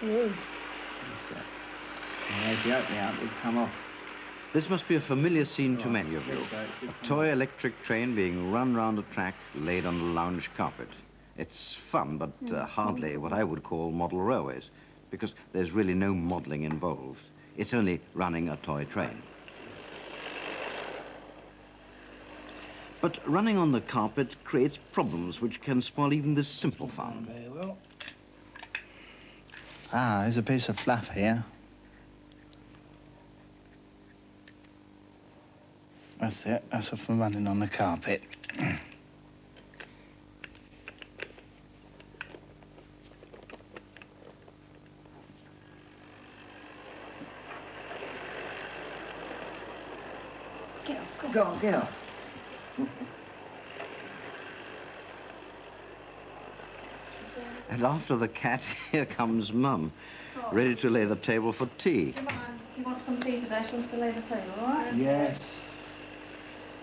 Mm. And if you open it up, it'll come off. This must be a familiar scene to many of you. A toy electric train being run round a track laid on the lounge carpet. It's fun, but hardly what I would call model railways, because there's really no modelling involved. It's only running a toy train. But running on the carpet creates problems which can spoil even this simple fun. Very well. Ah, there's a piece of fluff here. That's it. That's for running on the carpet. Get off, Go on, get off. And after the cat, here comes Mum, ready to lay the table for tea. You want some tea today? Shall we lay the table, all right? Yes.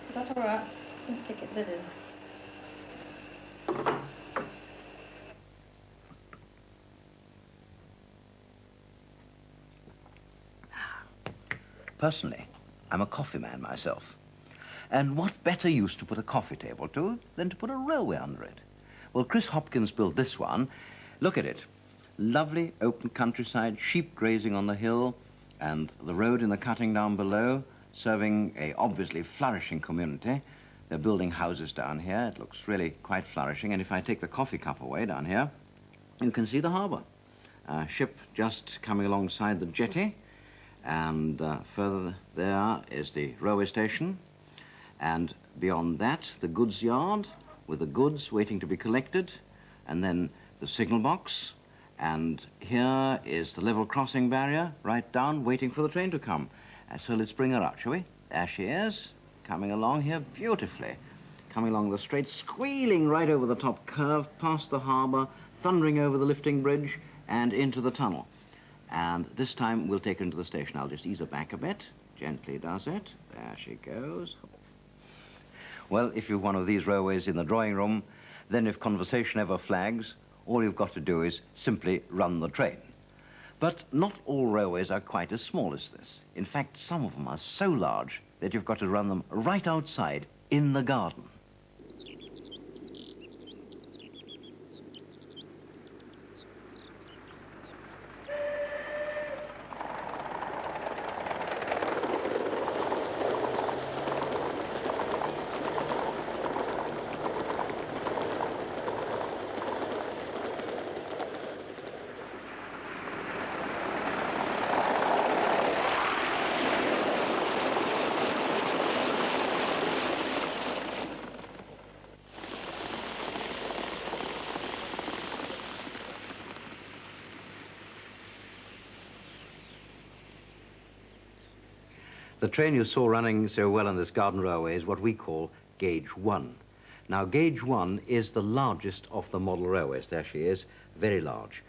Is that all right? I'll kick it in. Personally, I'm a coffee man myself. And what better use to put a coffee table to than to put a railway under it? Well, Chris Hopkins built this one. Look at it. Lovely open countryside, sheep grazing on the hill, and the road in the cutting down below, serving a obviously flourishing community. They're building houses down here. It looks really quite flourishing. And if I take the coffee cup away down here, you can see the harbour. A ship just coming alongside the jetty. And further there is the railway station. And beyond that, the goods yard with the goods waiting to be collected. And then the signal box. And here is the level crossing barrier, right down, waiting for the train to come. So let's bring her up, shall we? There she is, coming along here beautifully. Coming along the straight, squealing right over the top curve, past the harbour, thundering over the lifting bridge, and into the tunnel. And this time we'll take her into the station. I'll just ease her back a bit. Gently does it. There she goes. Well, if you've one of these railways in the drawing room, then if conversation ever flags, all you've got to do is simply run the train. But not all railways are quite as small as this. In fact, some of them are so large that you've got to run them right outside in the garden. The train you saw running so well on this garden railway is what we call Gauge 1. Now, Gauge 1 is the largest of the model railways. There she is, very large.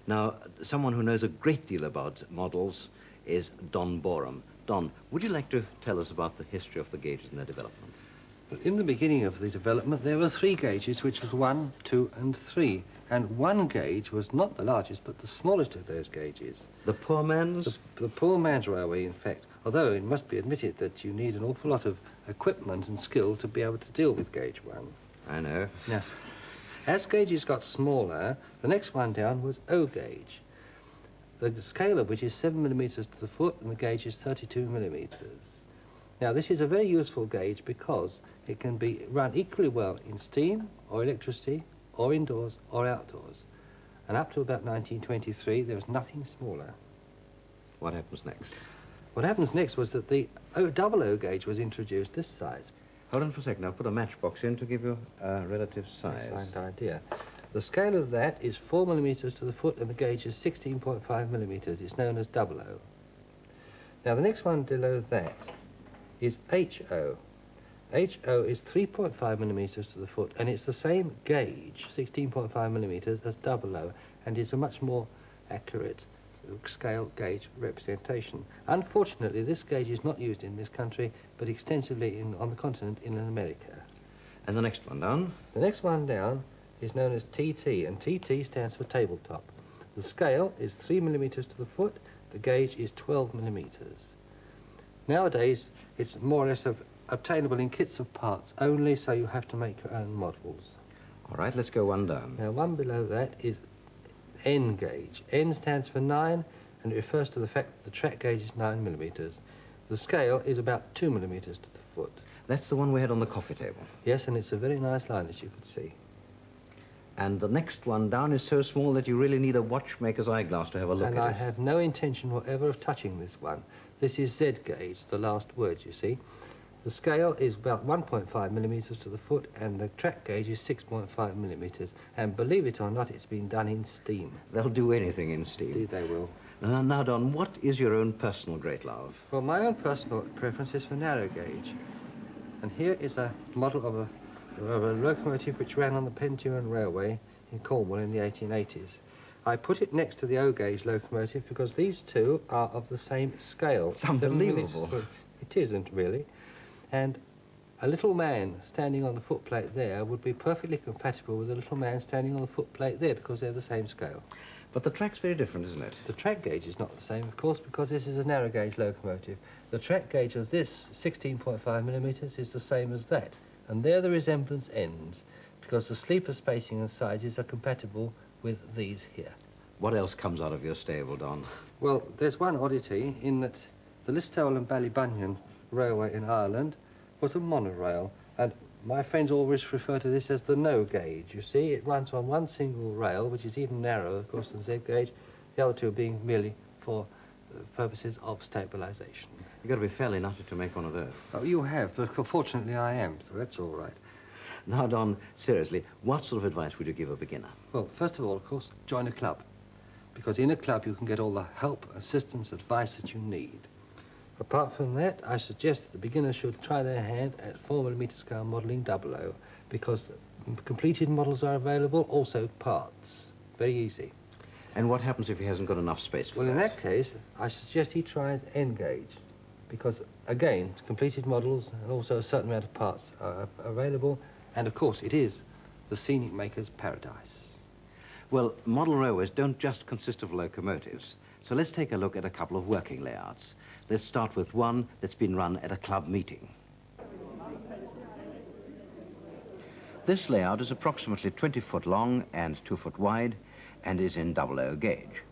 Now, someone who knows a great deal about models is Don Borum. Don, would you like to tell us about the history of the gauges and their development? In the beginning of the development, there were 3 gauges, which was 1, 2, and 3. And 1 gauge was not the largest, but the smallest of those gauges. The poor man's? The poor man's railway, in fact. Although it must be admitted that you need an awful lot of equipment and skill to be able to deal with gauge 1. I know. Now, as gauges got smaller, the next one down was O gauge, the scale of which is 7 millimetres to the foot, and the gauge is 32 millimetres. Now, this is a very useful gauge because it can be run equally well in steam or electricity or indoors or outdoors. And up to about 1923, there was nothing smaller. What happens next? What happens next was that the double O gauge was introduced this size. Hold on for a second. I'll put a matchbox in to give you a relative size. Excellent idea. The scale of that is 4 millimetres to the foot, and the gauge is 16.5 millimetres. It's known as double O. Now, the next one below that is HO. HO is 3.5 millimetres to the foot, and it's the same gauge, 16.5 millimetres, as double O, and is a much more accurate scale gauge representation. Unfortunately, this gauge is not used in this country, but extensively on the continent in America. And the next one down? The next one down is known as TT, and TT stands for tabletop. The scale is 3 millimeters to the foot, the gauge is 12 millimeters. Nowadays, it's more or less obtainable in kits of parts only, so you have to make your own models. All right, let's go one down. Now, one below that is N gauge. N stands for 9, and it refers to the fact that the track gauge is 9 millimeters. The scale is about 2 millimeters to the foot. That's the one we had on the coffee table. Yes, and it's a very nice line, as you can see. And the next one down is so small that you really need a watchmaker's eyeglass to have a look And at I it. have no intention whatever of touching this one. This is Z gauge, the last word, you see. The scale is about 1.5 millimeters to the foot, and the track gauge is 6.5 millimeters. And believe it or not, it's been done in steam. They'll do anything in steam. Indeed they will. Now, Don, what is your own personal great love? Well, my own personal preference is for narrow gauge. And here is a model of a locomotive which ran on the Pentuan Railway in Cornwall in the 1880s. I put it next to the O gauge locomotive because these two are of the same scale. It's unbelievable. It isn't really. And a little man standing on the footplate there would be perfectly compatible with a little man standing on the footplate there because they're the same scale. But the track's very different, isn't it? The track gauge is not the same, of course, because this is a narrow gauge locomotive. The track gauge of this 16.5 millimeters is the same as that. And there the resemblance ends, because the sleeper spacing and sizes are compatible with these here. What else comes out of your stable, Don? Well, there's one oddity in that the Listowel and Ballybunion Railway in Ireland was a monorail, and my friends always refer to this as the no gauge. You see, it runs on one single rail, which is even narrower, of course, than Z gauge, the other two being merely for purposes of stabilization. You've got to be fairly nutty to make one of those. Oh, you have, but fortunately I am, so that's all right. Now, Don, seriously, what sort of advice would you give a beginner? Well, first of all, of course, join a club, because in a club you can get all the help, assistance, advice that you need. Apart from that, I suggest that the beginners should try their hand at 4mm scale modelling 00, because completed models are available, also parts. Very easy. And what happens if he hasn't got enough space for Well, that? in that case, I suggest he tries N gauge, because, again, completed models and also a certain amount of parts are available, and, of course, it is the scenic maker's paradise. Well, model railways don't just consist of locomotives, so let's take a look at a couple of working layouts. Let's start with one that's been run at a club meeting. This layout is approximately 20 foot long and 2 foot wide and is in 00 gauge.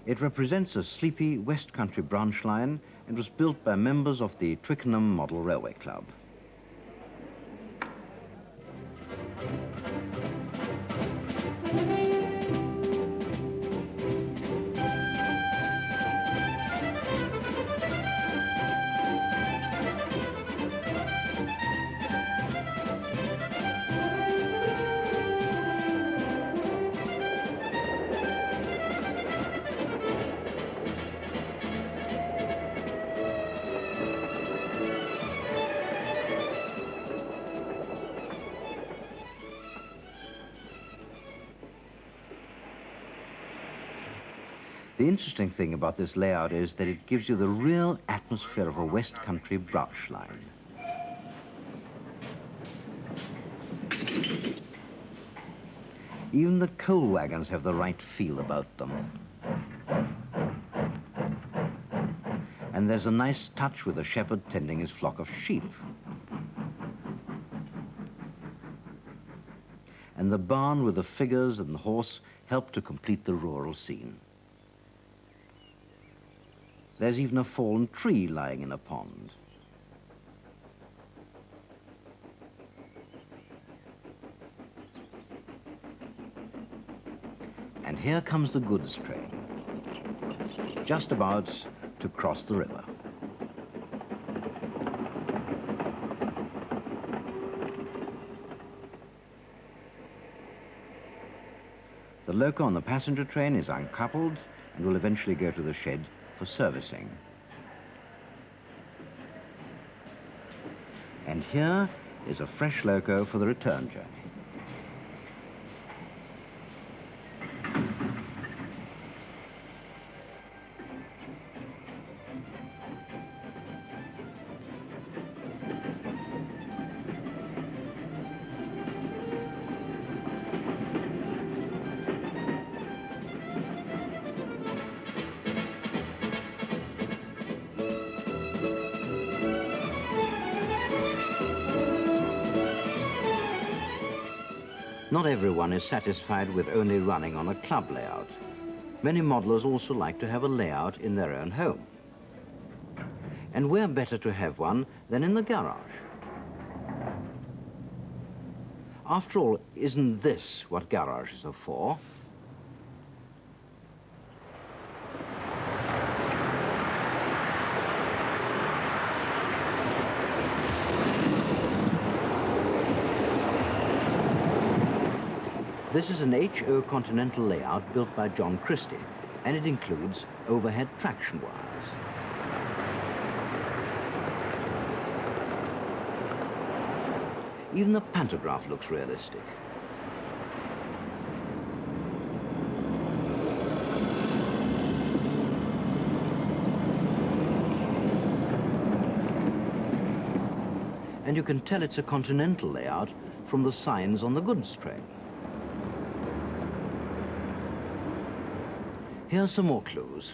It represents a sleepy West Country branch line and was built by members of the Twickenham Model Railway Club. The interesting thing about this layout is that it gives you the real atmosphere of a West Country branch line. Even the coal wagons have the right feel about them. And there's a nice touch with a shepherd tending his flock of sheep. And the barn with the figures and the horse help to complete the rural scene. There's even a fallen tree lying in a pond. And here comes the goods train, just about to cross the river. The loco on the passenger train is uncoupled and will eventually go to the shed for servicing. And here is a fresh loco for the return journey. Not everyone is satisfied with only running on a club layout. Many modelers also like to have a layout in their own home. And where better to have one than in the garage? After all, isn't this what garages are for? This is an HO Continental layout built by John Christie, and it includes overhead traction wires. Even the pantograph looks realistic. And you can tell it's a Continental layout from the signs on the goods train. Here's some more clues.